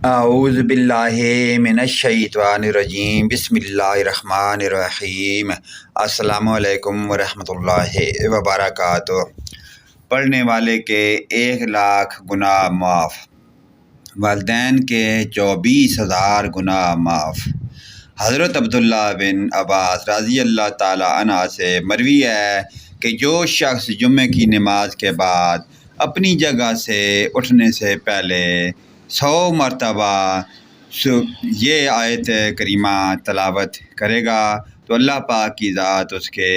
اعوذ باللہ من الشیطان الرجیم، بسم اللہ الرحمن الرحیم۔ السلام علیکم ورحمۃ اللہ وبرکاتہ۔ پڑھنے والے کے 1,00,000 گناہ معاف، والدین کے 24,000 گناہ معاف۔ حضرت عبداللہ بن عباس رضی اللہ تعالی عنہ سے مروی ہے کہ جو شخص جمعہ کی نماز کے بعد اپنی جگہ سے اٹھنے سے پہلے 100 مرتبہ یہ آیت کریمہ تلاوت کرے گا تو اللہ پاک کی ذات اس کے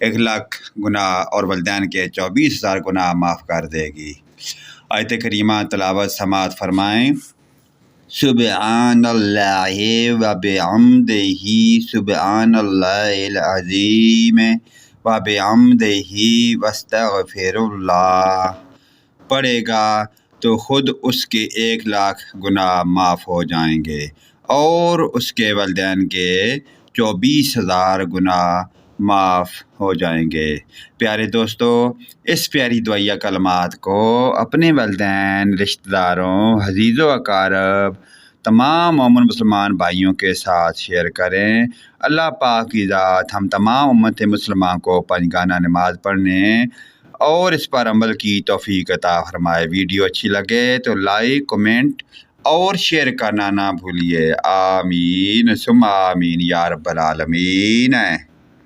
1,00,000 گناہ اور والدین کے 24,000 گناہ معاف کر دے گی۔ آیت کریمہ تلاوت سماعت فرمائیں۔ سبحان اللہ و بحمدہ، سبحان اللہ العظیم و بحمدہ، واستغفر اللہ۔ پڑھے گا تو خود اس کے 1,00,000 گناہ معاف ہو جائیں گے اور اس کے والدین کے 24,000 گناہ معاف ہو جائیں گے۔ پیارے دوستو، اس پیاری دعائیہ کلمات کو اپنے والدین، رشتہ داروں، عزیز و اقارب، تمام مومن مسلمان بھائیوں کے ساتھ شیئر کریں۔ اللہ پاک کی ذات ہم تمام امت مسلمان کو 5 گانا نماز پڑھنے اور اس پر عمل کی توفیق عطا فرمائے۔ ویڈیو اچھی لگے تو لائک، کمنٹ اور شیئر کرنا نہ بھولیے۔ آمین ثم آمین یا رب العالمین۔